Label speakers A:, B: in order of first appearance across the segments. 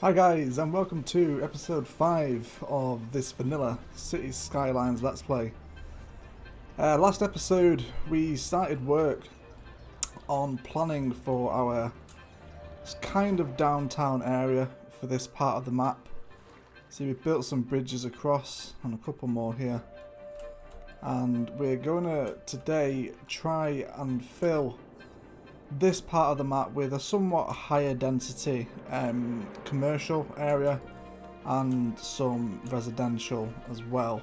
A: Hi guys, and welcome to episode 5 of this vanilla City Skylines Let's Play. Last episode we started work on planning for our kind of downtown area for this part of the map. So we built some bridges across and a couple more here. And we're going to today try and fill this part of the map with a somewhat higher density commercial area and some residential as well.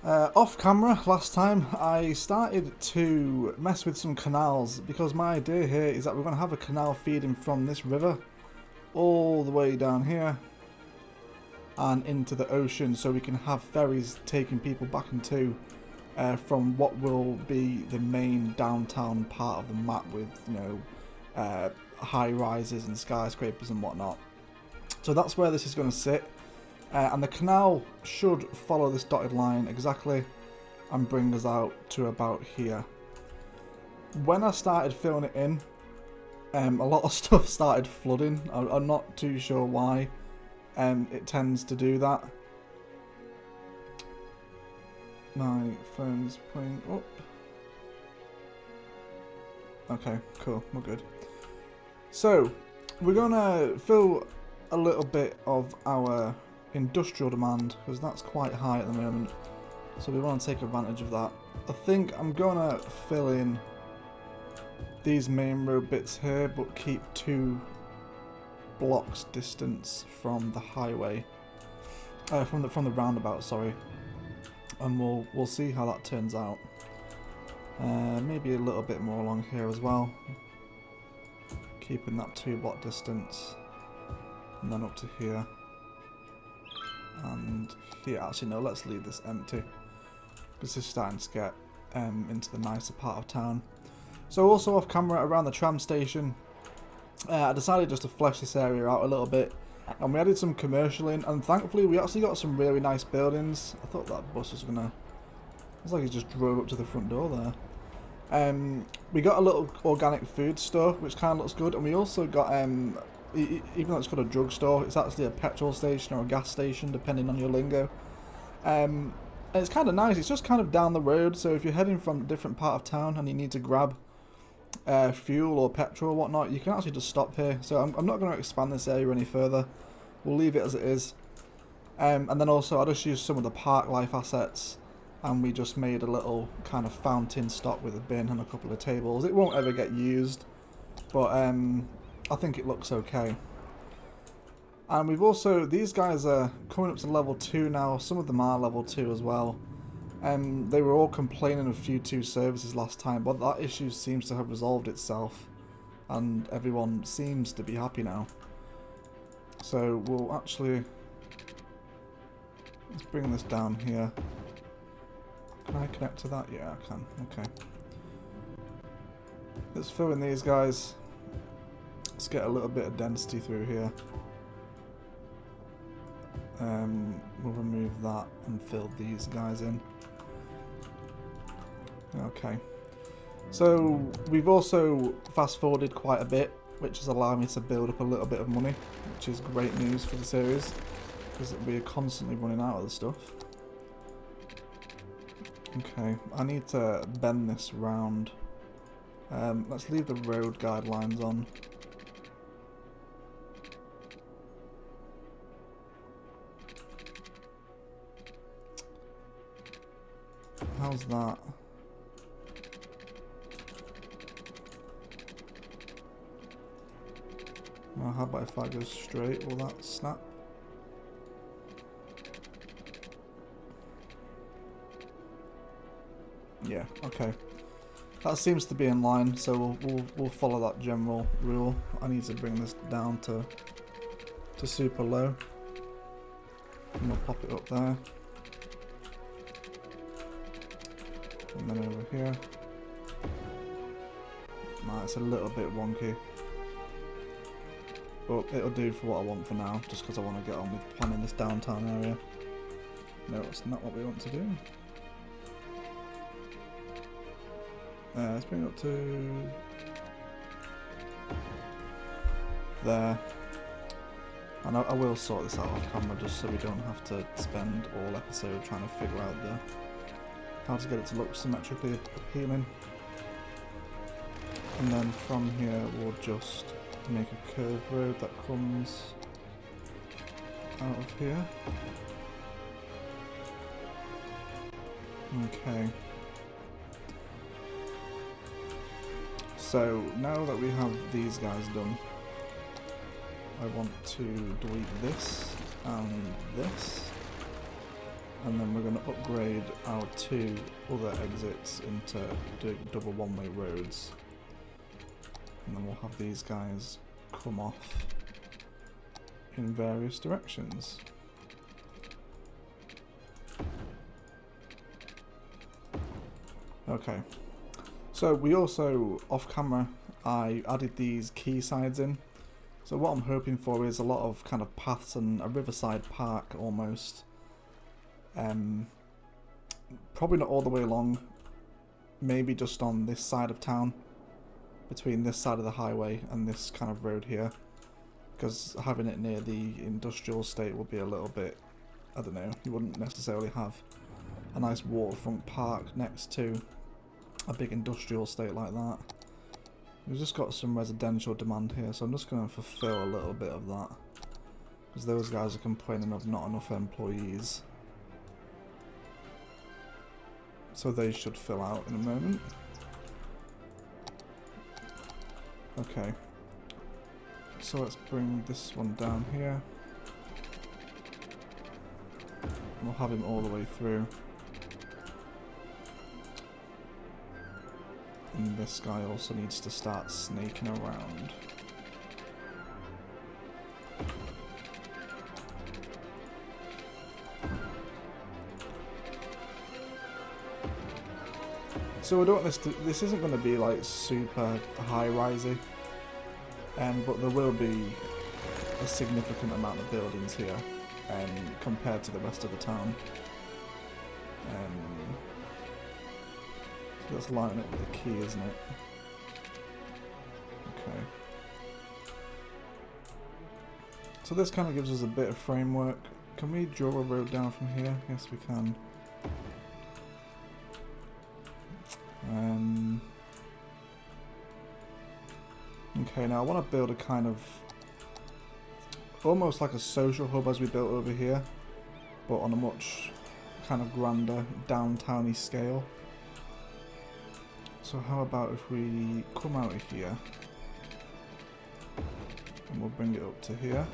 A: Off camera last time I started to mess with some canals because my idea here is that we're going to have a canal feeding from this river all the way down here and into the ocean, so we can have ferries taking people back into from what will be the main downtown part of the map with, high rises and skyscrapers and whatnot. So that's where this is going to sit, and the canal should follow this dotted line exactly and bring us out to about here. When I started filling it in, a lot of stuff started flooding. I'm not too sure why it tends to do that. My phone's playing up. Okay, cool, we're good. So, we're gonna fill a little bit of our industrial demand, because that's quite high at the moment. So we want to take advantage of that. I think I'm gonna fill in these main road bits here, but keep 2 blocks distance from the highway. From the roundabout, sorry. And we'll see how that turns out. Maybe a little bit more along here as well, keeping that 2 block distance, and then up to here and here. Actually no, let's leave this empty because this is starting to get into the nicer part of town. So also off camera around the tram station, I decided just to flesh this area out a little bit. And we added some commercial in, and thankfully we actually got some really nice buildings. I thought that bus was gonna... It's like it just drove up to the front door there. We got a little organic food store, which kind of looks good, and we also got, even though it's got a drugstore, it's actually a petrol station or a gas station, depending on your lingo. And it's kind of nice. It's just kind of down the road, so if you're heading from a different part of town and you need to grab fuel or petrol or whatnot, you can actually just stop here. So I'm not going to expand this area any further. We'll leave it as it is. And then also I just used some of the park life assets, and we just made a little kind of fountain stop with a bin and a couple of tables. It won't ever get used, but I think it looks okay. And we've also, these guys are coming up to level 2 now. Some of them are level 2 as well. They were all complaining of few 2 services last time, but that issue seems to have resolved itself and everyone seems to be happy now. So we'll actually, let's bring this down here. Can I connect to that? Yeah, I can. Okay. Let's fill in these guys. Let's get a little bit of density through here. We'll remove that and fill these guys in. Okay, so we've also fast forwarded quite a bit, which has allowed me to build up a little bit of money, which is great news for the series because we're constantly running out of the stuff. Okay, I need to bend this round. Let's leave the road guidelines on. How's that? Well, how about if I go straight? Will that snap? Yeah, okay. That seems to be in line, so we'll follow that general rule. I need to bring this down to super low. And we'll pop it up there. And then over here. Nah, it's a little bit wonky. But it'll do for what I want for now, just because I want to get on with planning this downtown area. No, it's not what we want to do. Let's bring it up to there. And I will sort this out off camera just so we don't have to spend all episode trying to figure out how to get it to look symmetrically appealing. And then from here we'll just make a curved road that comes out of here. Okay. So now that we have these guys done, I want to delete this and this, and then we're going to upgrade our 2 other exits into double one-way roads, and then we'll have these guys come off in various directions. Okay, so we also, off camera, I added these quay sides in. So what I'm hoping for is a lot of kind of paths and a riverside park almost. Probably not all the way along, maybe just on this side of town, between this side of the highway and this kind of road here. Because having it near the industrial estate would be a little bit, I don't know, you wouldn't necessarily have a nice waterfront park next to a big industrial estate like that. We've just got some residential demand here, so I'm just going to fulfill a little bit of that. Because those guys are complaining of not enough employees. So they should fill out in a moment. Okay. So let's bring this one down here. We'll have him all the way through. And this guy also needs to start snaking around. So I don't want this to, this isn't going to be like super high-risey, but there will be a significant amount of buildings here compared to the rest of the town. So let's line up with the key, isn't it? Okay. So this kind of gives us a bit of framework. Can we draw a road down from here? Yes, we can. Okay, now I want to build a kind of almost like a social hub as we built over here, but on a much kind of grander downtowny scale. So how about if we come out of here and we'll bring it up to here,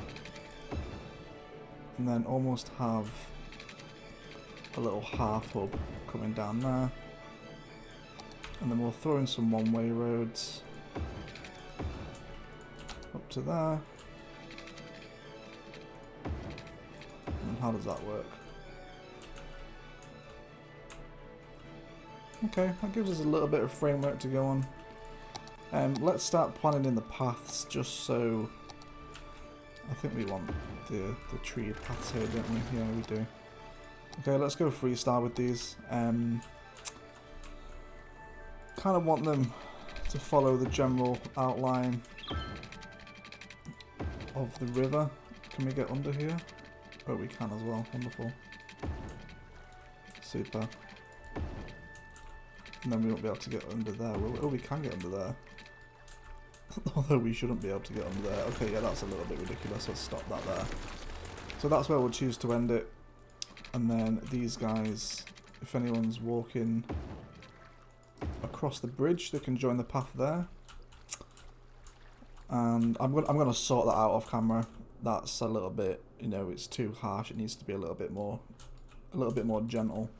A: and then almost have a little half hub coming down there, and then we'll throw in some one-way roads up to there. And how does that work? Okay, that gives us a little bit of framework to go on. Let's start planning in the paths, just so... I think we want the tree paths here, don't we? Yeah, we do. Okay, let's go freestyle with these. Kind of want them to follow the general outline of the river. Can we get under here? Oh, we can as well. Wonderful. Super. And then we won't be able to get under there. Oh, we can get under there. Although we shouldn't be able to get under there. Okay, yeah, that's a little bit ridiculous. Let's stop that there. So that's where we'll choose to end it. And then these guys, if anyone's walking across the bridge, they can join the path there. And I'm gonna sort that out off camera. That's a little bit, you know, it's too harsh. It needs to be a little bit more gentle.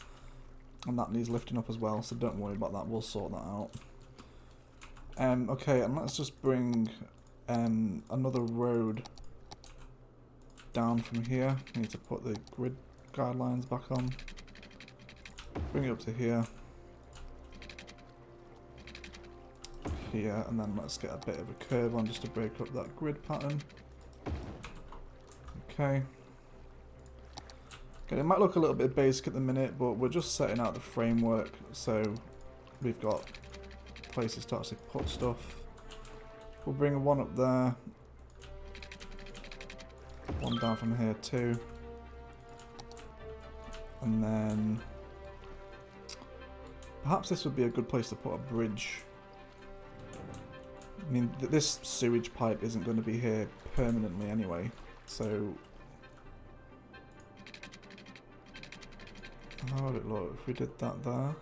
A: And that needs lifting up as well, so don't worry about that, we'll sort that out. Okay, and let's just bring another road down from here. We need to put the grid guidelines back on. Bring it up to here. Here, and then let's get a bit of a curve on just to break up that grid pattern. Okay. Okay, it might look a little bit basic at the minute, but we're just setting out the framework, so we've got places to actually put stuff. We'll bring one up there. One down from here too. And then perhaps this would be a good place to put a bridge. I mean, this sewage pipe isn't going to be here permanently anyway, so how would it look if we did that there?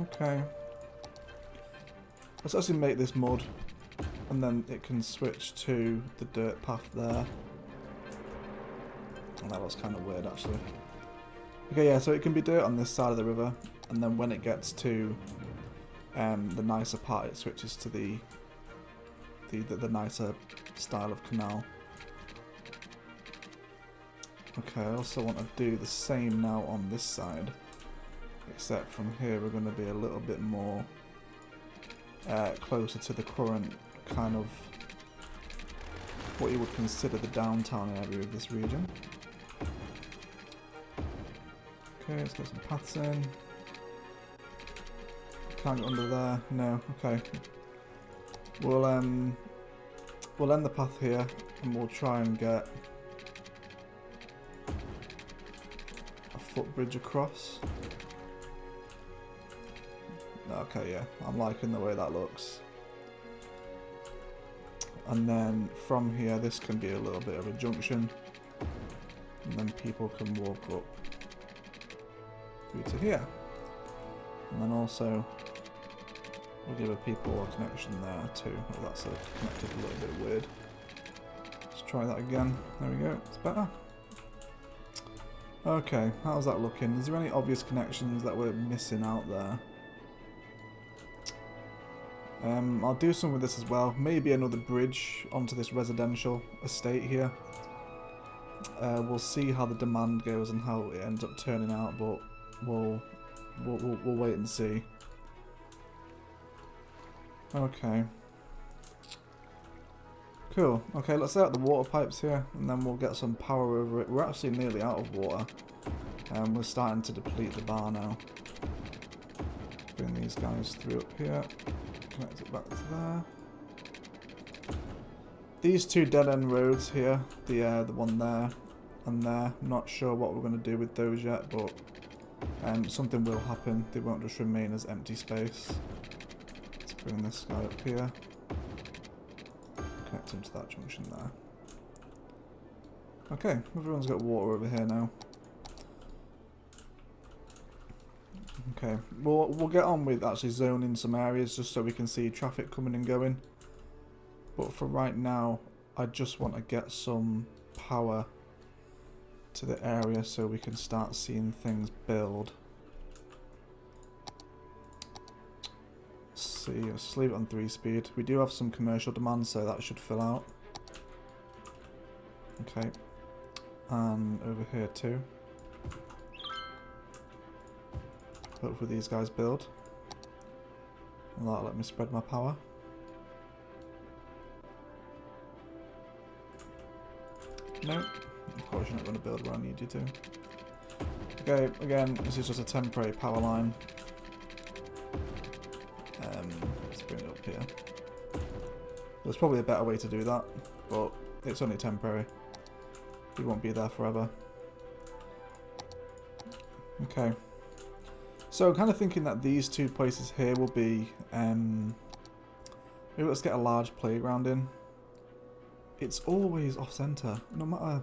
A: Okay. Let's actually make this mud, and then it can switch to the dirt path there. And that looks kind of weird actually. Okay, yeah, so it can be dirt on this side of the river, and then when it gets to the nicer part, it switches to the nicer style of canal. Okay, I also want to do the same now on this side, except from here we're going to be a little bit more closer to the current kind of what you would consider the downtown area of this region. Okay, let's get some paths in. Can't get under there. No. Okay. We'll end the path here, and we'll try and get a footbridge across. Okay, yeah, I'm liking the way that looks. And then from here, this can be a little bit of a junction, and then people can walk up through to here. And then also we'll give a people a connection there too. Oh, that's connected a little bit weird. Let's try that again. There we go. It's better. Okay, how's that looking? Is there any obvious connections that we're missing out there? I'll do some with this as well. Maybe another bridge onto this residential estate here. We'll see how the demand goes and how it ends up turning out, but we'll wait and see. Okay. Cool. Okay, let's set out the water pipes here, and then we'll get some power over it. We're actually nearly out of water. We're starting to deplete the bar now. Bring these guys through up here. Connect it back to there. These two dead-end roads here, the one there and there, I'm not sure what we're going to do with those yet, but something will happen. They won't just remain as empty space. Let's bring this guy up here. Connect him to that junction there. Okay, everyone's got water over here now. Okay, we'll get on with actually zoning some areas just so we can see traffic coming and going. But for right now, I just want to get some power to the area so we can start seeing things build. Let's see, let's leave it on 3-speed. We do have some commercial demand, so that should fill out. Okay, and over here too. Hopefully these guys build. And that'll let me spread my power. No, of course you're not going to build where I need you to. Okay, again, this is just a temporary power line. Let's bring it up here. There's probably a better way to do that, but it's only temporary. We won't be there forever. Okay. So I'm kind of thinking that these two places here will be, maybe let's get a large playground in. It's always off center, no matter,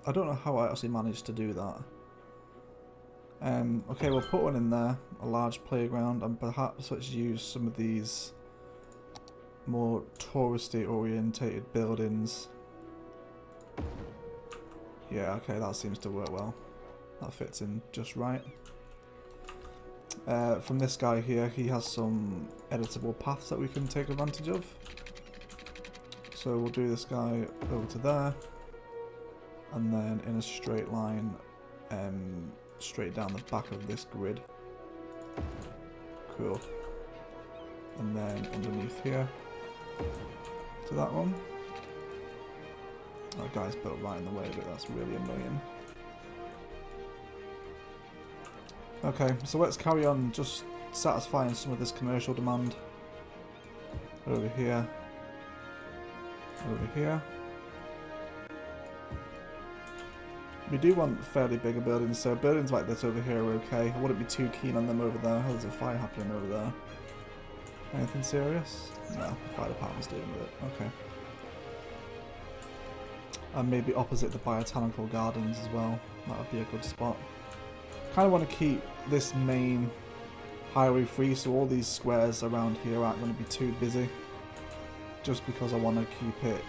A: I don't know how I actually managed to do that. Okay, we'll put one in there, a large playground, and perhaps let's use some of these more touristy orientated buildings. Yeah, okay, that seems to work well. That fits in just right. From this guy here, he has some editable paths that we can take advantage of. So we'll do this guy over to there, and then in a straight line, straight down the back of this grid. Cool. And then underneath here to that one. That guy's built right in the way of it, that's really annoying. Okay, so let's carry on just satisfying some of this commercial demand. Over here. Over here. We do want fairly bigger buildings, so buildings like this over here are okay. I wouldn't be too keen on them over there. Oh, there's a fire happening over there. Anything serious? No, the fire department's dealing with it. Okay. And maybe opposite the botanical gardens as well. That would be a good spot. Kind of want to keep this main highway free, so all these squares around here aren't going to be too busy. Just because I want to keep it,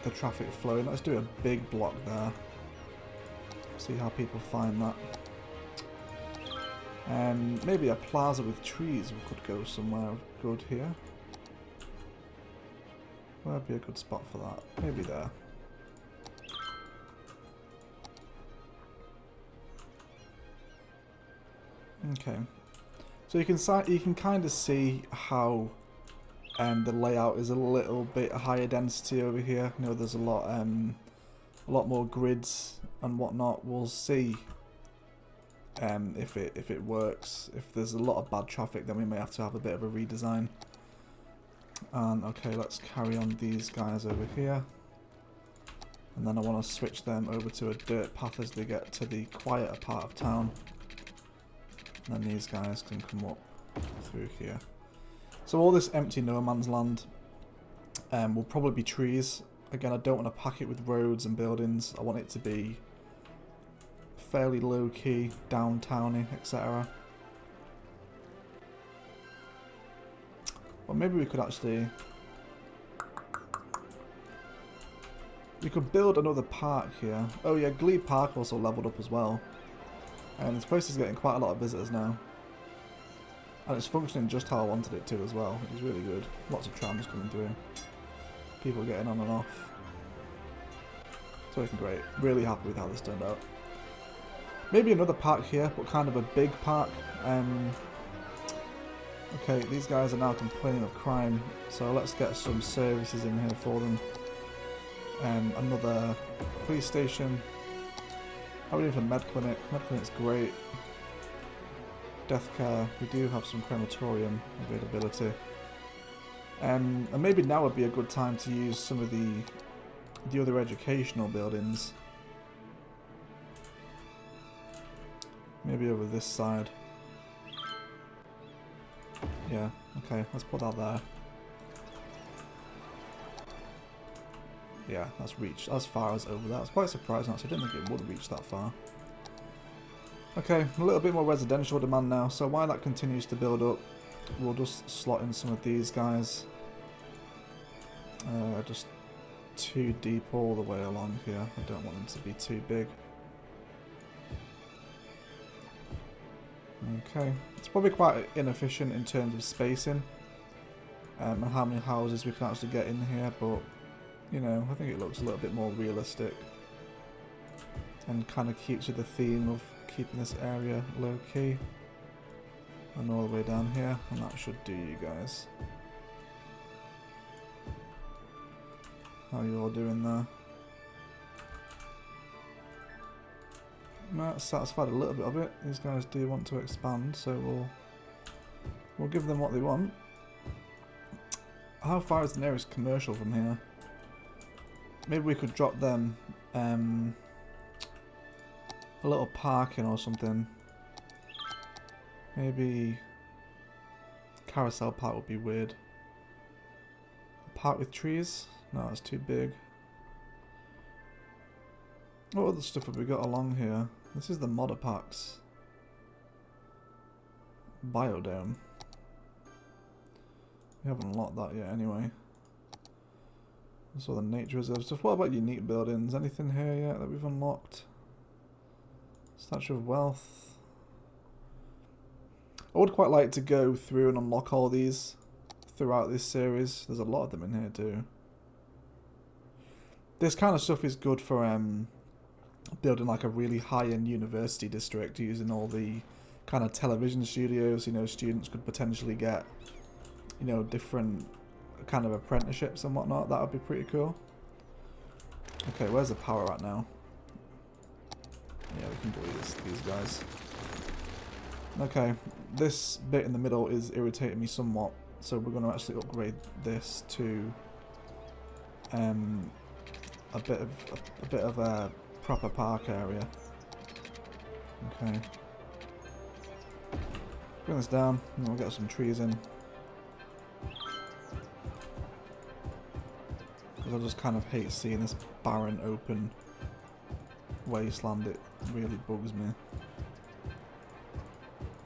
A: the traffic flowing. Let's do a big block there. See how people find that. Maybe a plaza with trees could go somewhere good here. Where'd be a good spot for that? Maybe there. Okay. So you can kind of see how the layout is a little bit higher density over here. You know, there's a lot more grids and whatnot. We'll see if it works. If there's a lot of bad traffic, then we may have to have a bit of a redesign. And okay, let's carry on these guys over here. And then I want to switch them over to a dirt path as they get to the quieter part of town. And then these guys can come up through here. So all this empty no man's land will probably be trees. Again, I don't want to pack it with roads and buildings. I want it to be fairly low-key, downtowny, etc. Well, maybe we could actually... We could build another park here. Oh yeah, Glebe Park also leveled up as well. And this place is getting quite a lot of visitors now. And it's functioning just how I wanted it to as well, which is really good. Lots of trams coming through. People getting on and off. It's working great. Really happy with how this turned out. Maybe another park here, but kind of a big park. Okay, these guys are now complaining of crime, so let's get some services in here for them. Another police station. How are we doing for med clinic? Med clinic's great. Death care. We do have some crematorium availability. And maybe now would be a good time to use some of the other educational buildings. Maybe over this side. Yeah, okay, let's put that there. Yeah, that's reached as far as over there. I was quite surprised actually, I didn't think it would reach that far. Okay, a little bit more residential demand now, so while that continues to build up, we'll just slot in some of these guys. Just too deep all the way along here. I don't want them to be too big. Okay, it's probably quite inefficient in terms of spacing and how many houses we can actually get in here, but you know, I think it looks a little bit more realistic and kind of keeps with the theme of keeping this area low key. And all the way down here, and that should do, you guys. How are you all doing there? That's satisfied a little bit of it. These guys do want to expand, so we'll give them what they want. How far is the nearest commercial from here? Maybe we could drop them a little parking or something. Maybe carousel park would be weird. A park with trees? No, that's too big. What other stuff have we got along here? This is the modder packs. Biodome. We haven't unlocked that yet anyway. So the nature reserve stuff. What about unique buildings? Anything here yet that we've unlocked? Statue of Wealth. I would quite like to go through and unlock all these throughout this series. There's a lot of them in here too. This kind of stuff is good for building like a really high-end university district using all the kind of television studios. You know, students could potentially get, you know, different kind of apprenticeships and whatnot. That would be pretty cool. Okay, where's the power at now? Yeah, we can do these guys. Okay, this bit in the middle is irritating me somewhat, so we're going to actually upgrade this to a bit of a proper park area. Okay. Bring this down, and we'll get some trees in. Because I just kind of hate seeing this barren, open wasteland. It really bugs me.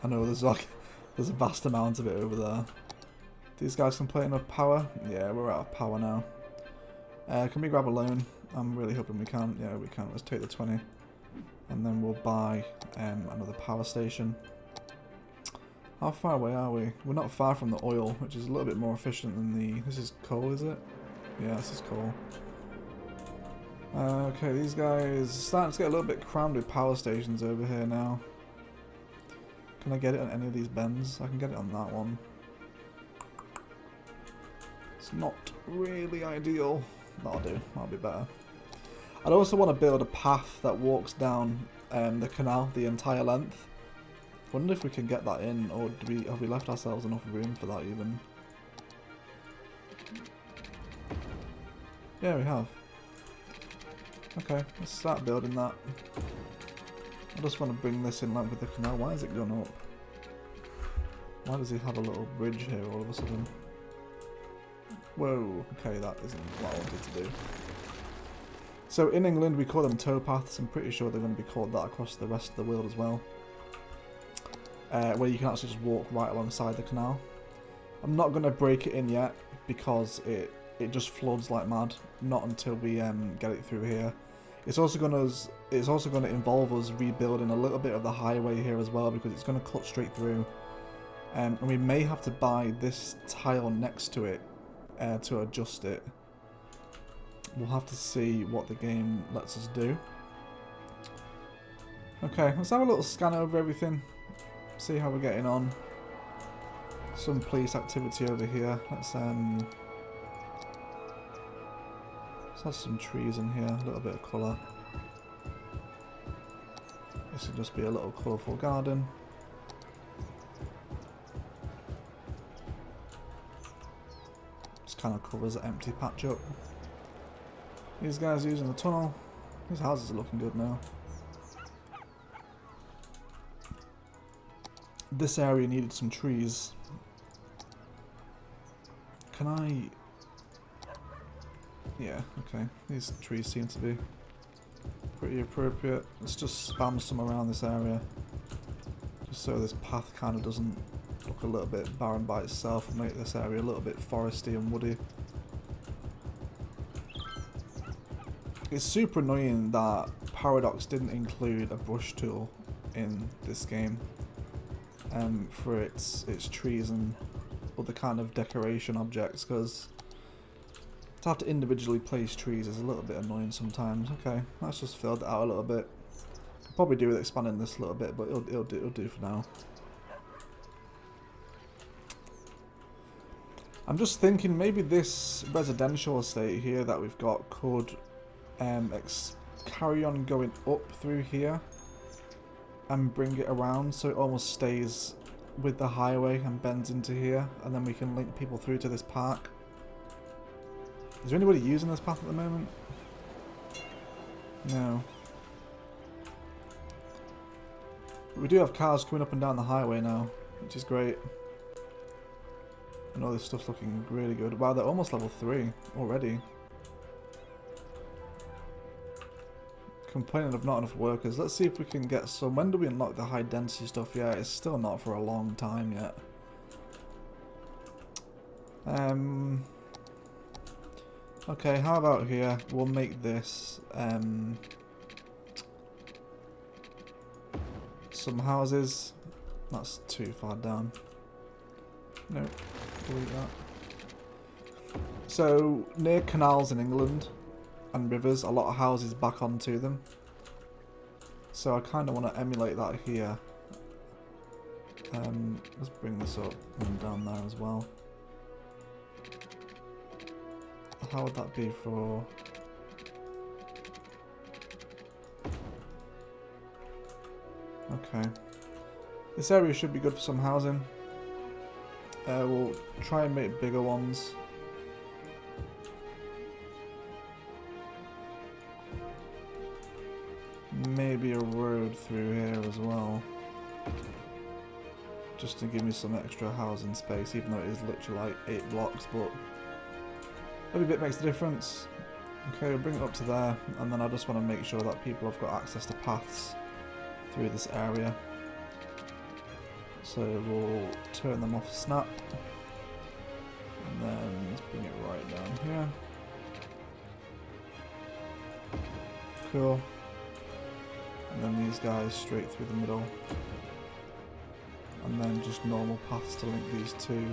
A: I know there's like there's a vast amount of it over there. These guys can play enough power. Yeah, we're out of power now. Can we grab a loan? I'm really hoping we can. Yeah, we can. Let's take the 20, and then we'll buy another power station. How far away are we? We're not far from the oil, which is a little bit more efficient than the... This is coal, is it? Yeah, this is coal. Okay, these guys are starting to get a little bit crammed with power stations over here now. Can I get it on any of these bends? I can get it on that one. It's not really ideal. That'll do. That'll be better. I'd also want to build a path that walks down the canal the entire length. Wonder if we can get that in, or have we left ourselves enough room for that even? Yeah, we have. Okay, let's start building that. I just want to bring this in line with the canal. Why is it going up? Why does he have a little bridge here all of a sudden? Whoa, okay, that isn't what I wanted to do. So in England we call them towpaths. I'm pretty sure they're going to be called that across the rest of the world as well. Where you can actually just walk right alongside the canal. I'm not going to break it in yet because it just floods like mad. Not until we get it through here. It's also going to involve us rebuilding a little bit of the highway here as well, because it's going to cut straight through. And we may have to buy this tile next to it to adjust it. We'll have to see what the game lets us do. Okay, let's have a little scan over everything. See how we're getting on. Some police activity over here. Let's have some trees in here, a little bit of colour. This will just be a little colourful garden. Just kind of covers the empty patch up. These guys using the tunnel. These houses are looking good now. This area needed some trees. Can I... Yeah, okay. These trees seem to be pretty appropriate. Let's just spam some around this area. Just so this path kind of doesn't look a little bit barren by itself and make this area a little bit foresty and woody. It's super annoying that Paradox didn't include a brush tool in this game. For its trees and other kind of decoration objects, because to have to individually place trees is a little bit annoying sometimes. Okay, let's just fill it out a little bit. Could probably do with expanding this a little bit, but it'll do for now. I'm just thinking maybe this residential estate here that we've got could carry on going up through here and bring it around so it almost stays with the highway and bends into here, and then we can link people through to this park. Is there anybody using this path at the moment? No. But we do have cars coming up and down the highway now, which is great. And all this stuff's looking really good. Wow, they're almost level 3 already. Complaining of not enough workers. Let's see if we can get some. When do we unlock the high density stuff? Yeah, it's still not for a long time yet. Okay, how about here? We'll make this some houses. That's too far down. No, delete that. So near canals in England and rivers, a lot of houses back onto them. So I kind of want to emulate that here. Let's bring this up and down there as well. How would that be for... Okay. This area should be good for some housing. We'll try and make bigger ones. Maybe a road through here as well. Just to give me some extra housing space, even though it is literally like 8 blocks, but every bit makes a difference. Okay, we'll bring it up to there, and then I just want to make sure that people have got access to paths through this area. So we'll turn them off snap, and then let's bring it right down here. Cool. And then these guys straight through the middle. And then just normal paths to link these two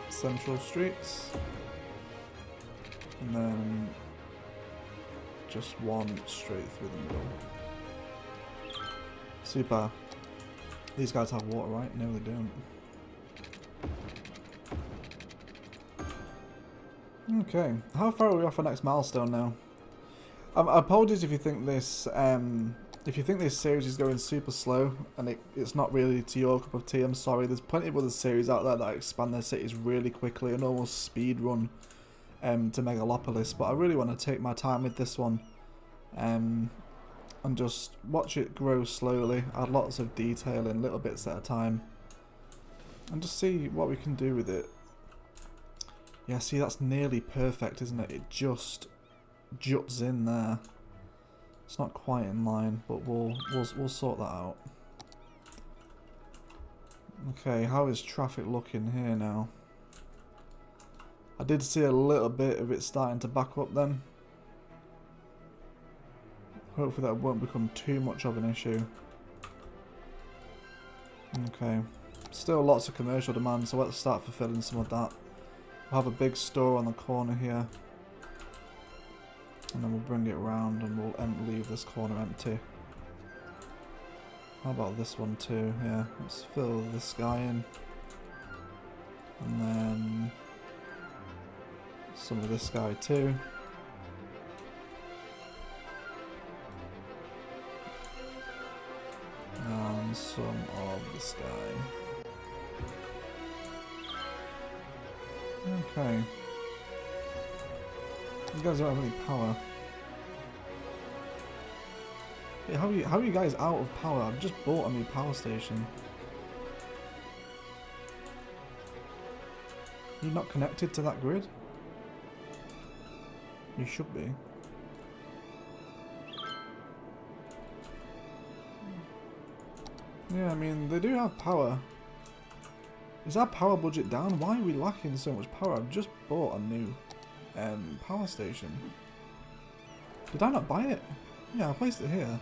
A: central streets. And then just one straight through the middle. Super. These guys have water, right? No, they don't. Okay, how far are we off our next milestone now? Apologies if you think this series is going super slow and it's not really to your cup of tea. I'm sorry. There's plenty of other series out there that expand their cities really quickly and almost speed run to Megalopolis, but I really want to take my time with this one and just watch it grow slowly, add lots of detail in little bits at a time, and just see what we can do with it. Yeah, see, that's nearly perfect, isn't it? It just juts in there. It's not quite in line, but we'll sort that out. Okay, how is traffic looking here now? I did see a little bit of it starting to back up then. Hopefully that won't become too much of an issue. Okay, still lots of commercial demand, so let's start fulfilling some of that. We'll have a big store on the corner here. And then we'll bring it around and we'll leave this corner empty. How about this one too? Yeah, let's fill this guy in. And then some of this guy too. And some of this guy. Okay. You guys don't have any power. Yeah, how are you guys out of power? I've just bought a new power station. You're not connected to that grid? You should be. Yeah, I mean, they do have power. Is our power budget down? Why are we lacking so much power? I've just bought a new power station. Did I not buy it? Yeah, I placed it here.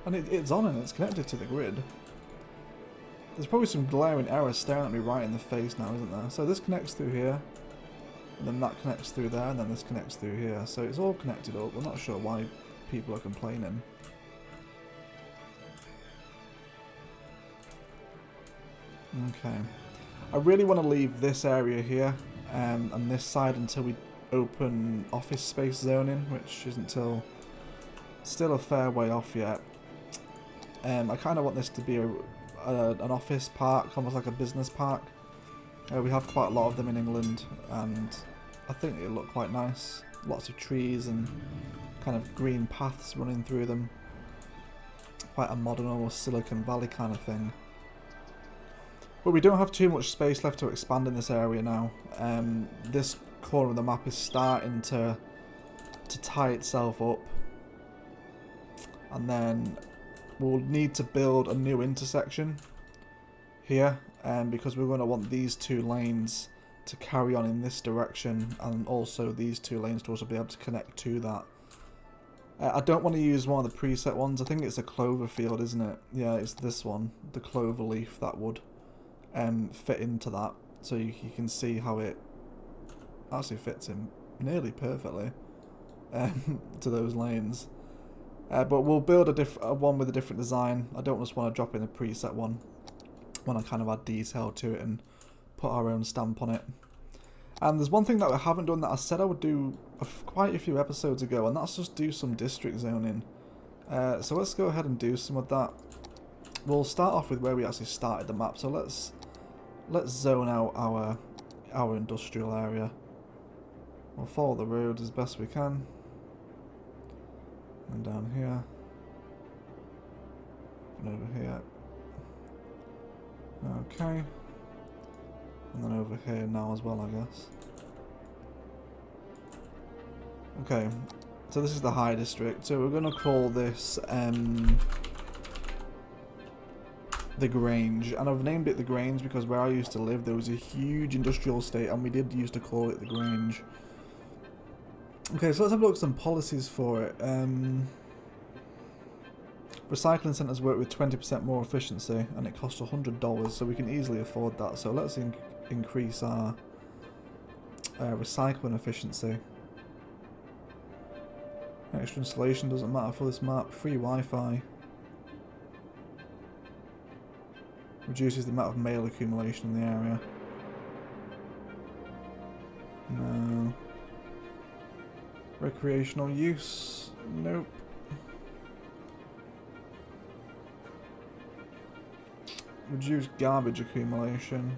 A: And it's on and it's connected to the grid. There's probably some glaring errors staring at me right in the face now, isn't there? So this connects through here, and then that connects through there, and then this connects through here. So it's all connected up. We're not sure why people are complaining. Okay. I really want to leave this area here and this side until we open office space zoning, which isn't till still a fair way off yet. I kind of want this to be an office park, almost like a business park. We have quite a lot of them in England, and I think it'll look quite nice. Lots of trees and kind of green paths running through them. Quite a modern, almost Silicon Valley kind of thing. But we don't have too much space left to expand in this area now. This corner of the map is starting to tie itself up. And then we'll need to build a new intersection here, because we're going to want these two lanes to carry on in this direction, and also these two lanes to also be able to connect to that. I don't want to use one of the preset ones. I think it's a clover field, isn't it? Yeah, it's this one, the clover leaf, that would fit into that. So you can see how it actually fits in nearly perfectly to those lanes. But we'll build a one with a different design. I don't just want to drop in a preset one. I want to kind of add detail to it and put our own stamp on it. And there's one thing that I haven't done that I said I would do quite a few episodes ago, and that's just do some district zoning. So let's go ahead and do some of that. We'll start off with where we actually started the map. So let's zone out our industrial area. We'll follow the roads as best we can. And down here. And over here. Okay. And then over here now as well, I guess. Okay. So this is the High District. So we're going to call this the Grange. And I've named it the Grange because where I used to live there was a huge industrial estate and we did used to call it the Grange. Okay, so let's have a look at some policies for it. Recycling centres work with 20% more efficiency and it costs $100, so we can easily afford that. So let's increase our recycling efficiency. Extra installation doesn't matter for this map. Free Wi-Fi. Reduces the amount of mail accumulation in the area. No. Recreational use? Nope. Reduce garbage accumulation.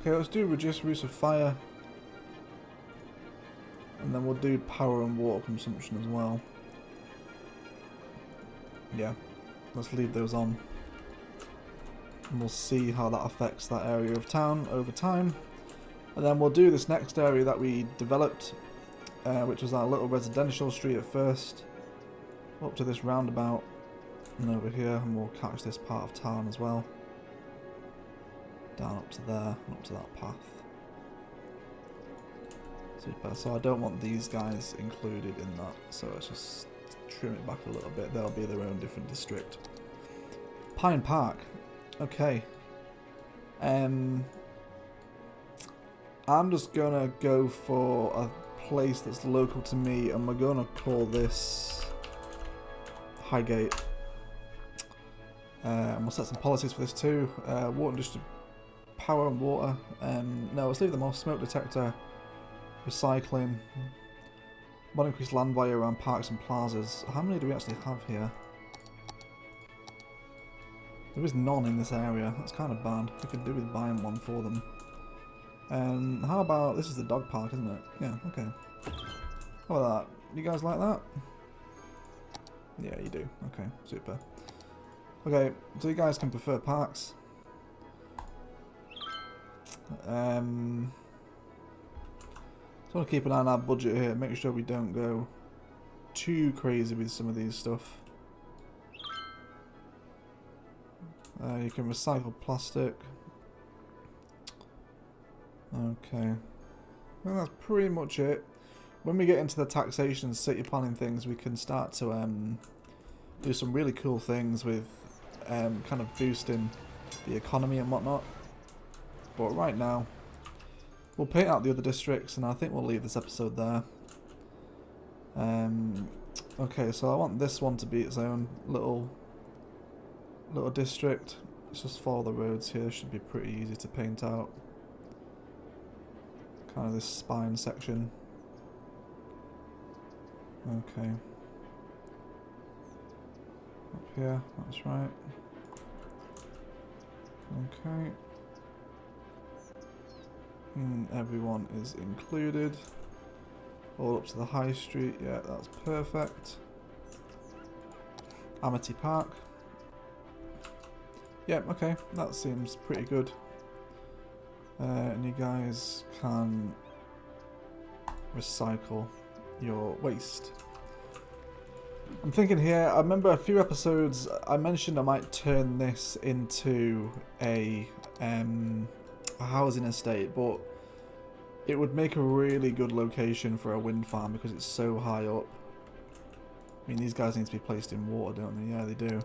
A: Okay, let's do reduce use of fire. And then we'll do power and water consumption as well. Yeah, let's leave those on. And we'll see how that affects that area of town over time. And then we'll do this next area that we developed, which was our little residential street at first. Up to this roundabout. And over here, and we'll catch this part of town as well. Down up to there, and up to that path. Super. So I don't want these guys included in that, so let's just trim it back a little bit. They'll be their own different district. Pine Park. Okay. I'm just gonna go for a place that's local to me, and we're gonna call this Highgate. And we'll set some policies for this too. Water industry, power and water. No, let's leave them off. Smoke detector, recycling. Mod increase land value around parks and plazas. How many do we actually have here? There is none in this area. That's kind of bad. We could do with buying one for them. How about, this is the dog park, isn't it? Yeah, okay. How about that? You guys like that? Yeah, you do. Okay, super. Okay, so you guys can prefer parks. So I want to keep an eye on our budget here, make sure we don't go too crazy with some of these stuff. You can recycle plastic. Okay. Well, that's pretty much it. When we get into the taxation and city planning things, we can start to do some really cool things with kind of boosting the economy and whatnot. But right now, we'll paint out the other districts, and I think we'll leave this episode there. Okay, so I want this one to be its own little district. Let's just follow the roads here. Should be pretty easy to paint out. Kind of this spine section. Okay. Up here, that's right. Okay. Everyone is included. All up to the high street, yeah, that's perfect. Amity Park. Yep, okay, that seems pretty good. And you guys can recycle your waste. I'm thinking here, I remember a few episodes I mentioned I might turn this into a housing estate, but it would make a really good location for a wind farm because it's so high up. I mean, these guys need to be placed in water, don't they? Yeah, they do.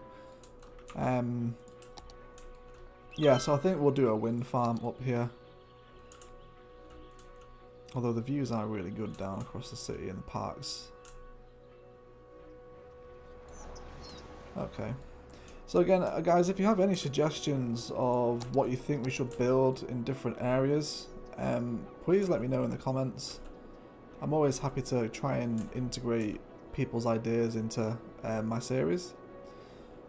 A: Yeah, so I think we'll do a wind farm up here. Although the views are really good down across the city and the parks. Okay. So again, guys, if you have any suggestions of what you think we should build in different areas, please let me know in the comments. I'm always happy to try and integrate people's ideas into my series.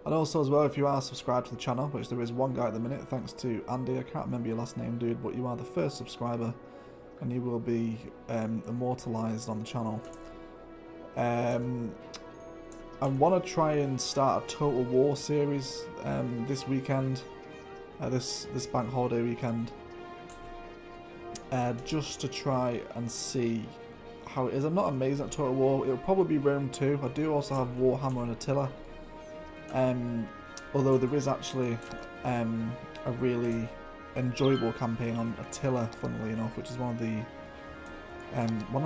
A: And also as well, if you are subscribed to the channel, which there is one guy at the minute, thanks to Andy, I can't remember your last name, dude, but you are the first subscriber, and you will be immortalised on the channel. I want to try and start a Total War series this weekend, this bank holiday weekend, just to try and see how it is. I'm not amazing at Total War. It'll probably be Rome 2. I do also have Warhammer and Attila. Although there is actually a really enjoyable campaign on Attila, funnily enough, which is one of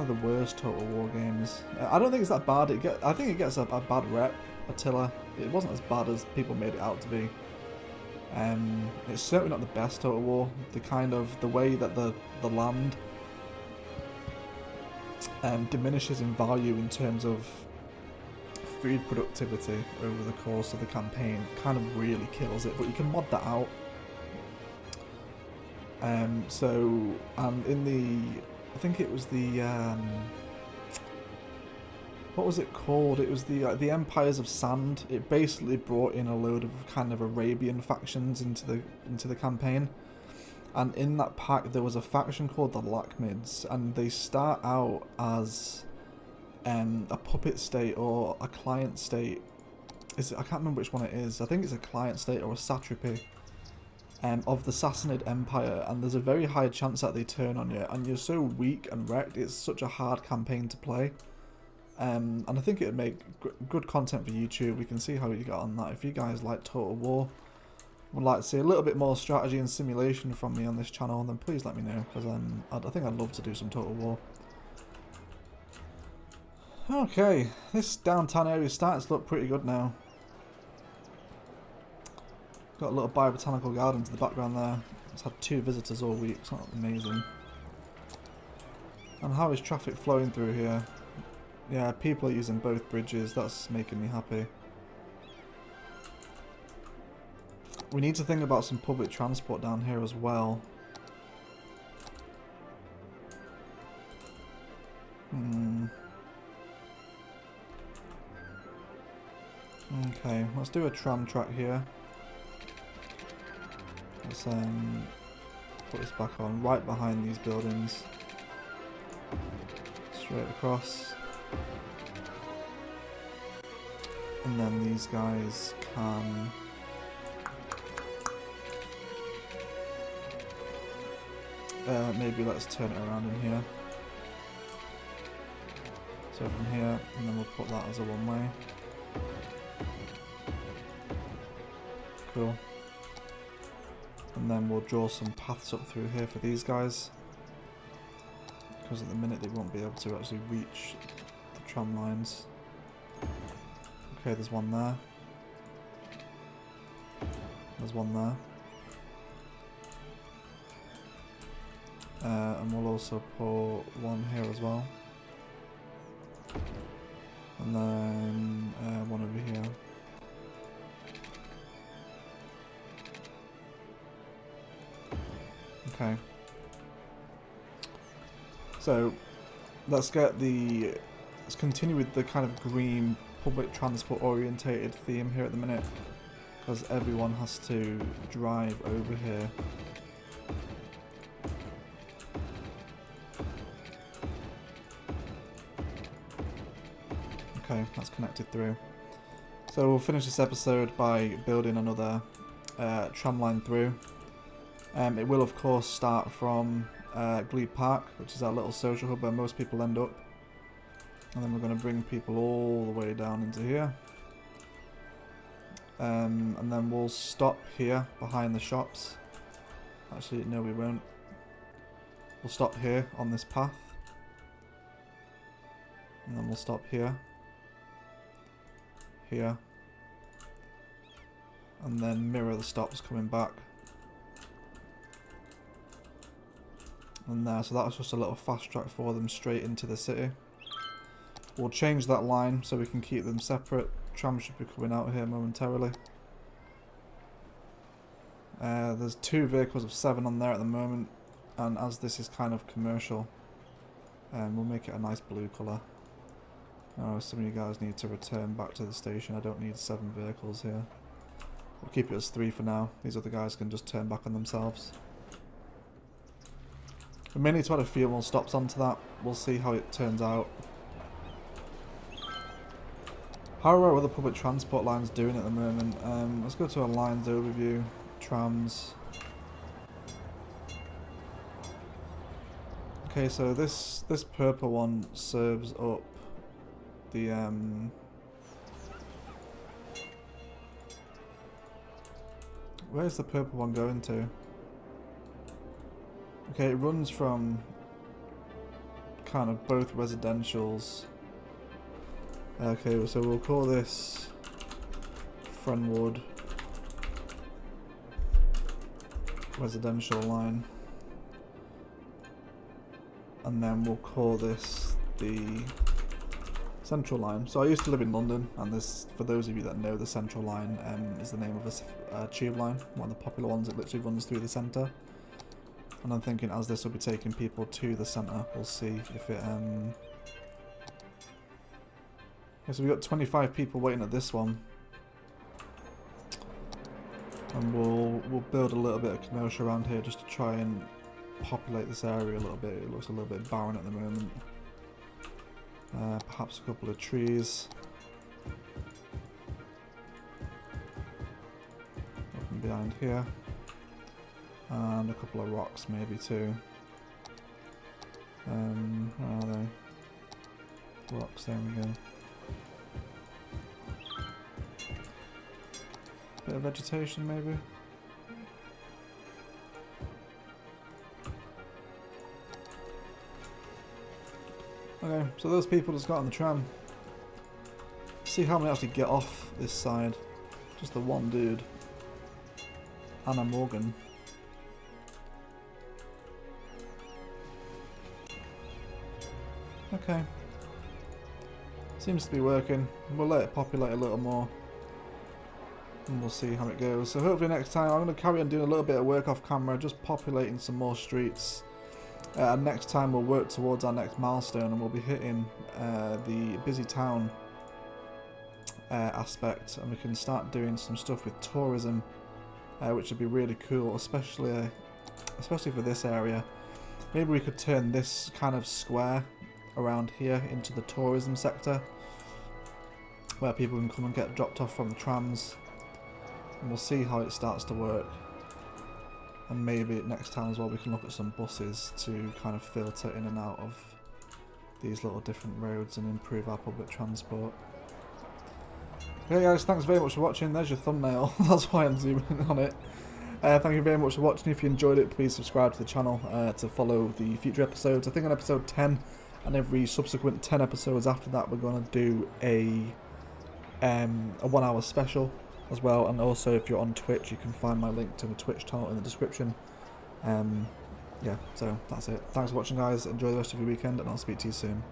A: the worst Total War games. I don't think it's that bad. I think it gets a bad rep, Attila. It wasn't as bad as people made it out to be. It's certainly not the best Total War. The way that the land diminishes in value in terms of food productivity over the course of the campaign kind of really kills it, but you can mod that out. In the, I think it was the what was it called? It was the Empires of Sand. It basically brought in a load of kind of Arabian factions into the campaign, and in that pack there was a faction called the Lakhmids, and they start out as a puppet state or a client state. I can't remember which one it is. I think it's a client state or a satrapy of the Sassanid Empire, and there's a very high chance that they turn on you, and you're so weak and wrecked. It's such a hard campaign to play, and I think it would make good content for YouTube. We can see how you got on that. If you guys like Total War, would like to see a little bit more strategy and simulation from me on this channel, then please let me know, because I think I'd love to do some Total War. Okay, this downtown area is starting to look pretty good now. Got a little biobotanical garden to the background there. It's had 2 visitors all week. It's not amazing. And how is traffic flowing through here? Yeah, people are using both bridges. That's making me happy. We need to think about some public transport down here as well. Okay, let's do a tram track here. Let's put this back on right behind these buildings. Straight across. And then these guys can maybe let's turn it around in here. So from here, and then we'll put that as a one-way. Cool. And then we'll draw some paths up through here for these guys, because at the minute they won't be able to actually reach the tram lines. Okay, there's one there. There's one there. And we'll also put one here as well. And then one over here. Okay. So let's continue with the kind of green public transport orientated theme here at the minute, because everyone has to drive over here. Okay, that's connected through. So we'll finish this episode by building another tram line through. It will of course start from Glebe Park, which is our little social hub where most people end up. And then we're going to bring people all the way down into here. And then we'll stop here behind the shops. Actually, no we won't. We'll stop here on this path. And then we'll stop here. Here. And then mirror the stops coming back. And there, so that's just a little fast track for them straight into the city. We'll change that line so we can keep them separate. Tram should be coming out here momentarily. There's 2 vehicles of 7 on there at the moment, and as this is kind of commercial, we'll make it a nice blue colour. Oh, some of you guys need to return back to the station. I don't need 7 vehicles here. We'll keep it as 3 for now. These other guys can just turn back on themselves. We may need to add a few more stops onto that. We'll see how it turns out. How are other public transport lines doing at the moment? Let's go to a lines overview. Trams. Okay, so this purple one serves up the where's the purple one going to? Okay, it runs from kind of both residentials. Okay, so we'll call this Frenwood residential line, and then we'll call this the Central Line. So I used to live in London, and this, for those of you that know, the Central Line is the name of a tube line, one of the popular ones. It literally runs through the centre. And I'm thinking, as this will be taking people to the centre, we'll see if it. Okay, so we've got 25 people waiting at this one, and we'll build a little bit of commercial around here just to try and populate this area a little bit. It looks a little bit barren at the moment. Perhaps a couple of trees. Up and behind here. And a couple of rocks maybe too. Where are they? Rocks, there we go. Bit of vegetation maybe. Okay, so those people just got on the tram. See how many actually get off this side. Just the one dude. Anna Morgan. Okay. Seems to be working. We'll let it populate a little more. And we'll see how it goes. So hopefully next time I'm going to carry on doing a little bit of work off camera, just populating some more streets. And next time we'll work towards our next milestone, and we'll be hitting the busy town aspect, and we can start doing some stuff with tourism, which would be really cool, especially for this area. Maybe we could turn this kind of square around here into the tourism sector, where people can come and get dropped off from the trams, and we'll see how it starts to work. And maybe next time as well we can look at some buses to kind of filter in and out of these little different roads and improve our public transport. Okay guys, thanks very much for watching. There's your thumbnail. That's why I'm zooming in on it. Thank you very much for watching. If you enjoyed it, please subscribe to the channel to follow the future episodes. I think on episode 10 and every subsequent 10 episodes after that, we're going to do a 1 hour special as well. And also, if you're on Twitch, you can find my link to the Twitch channel in the description. Yeah, so that's it. Thanks for watching guys. Enjoy the rest of your weekend, and I'll speak to you soon.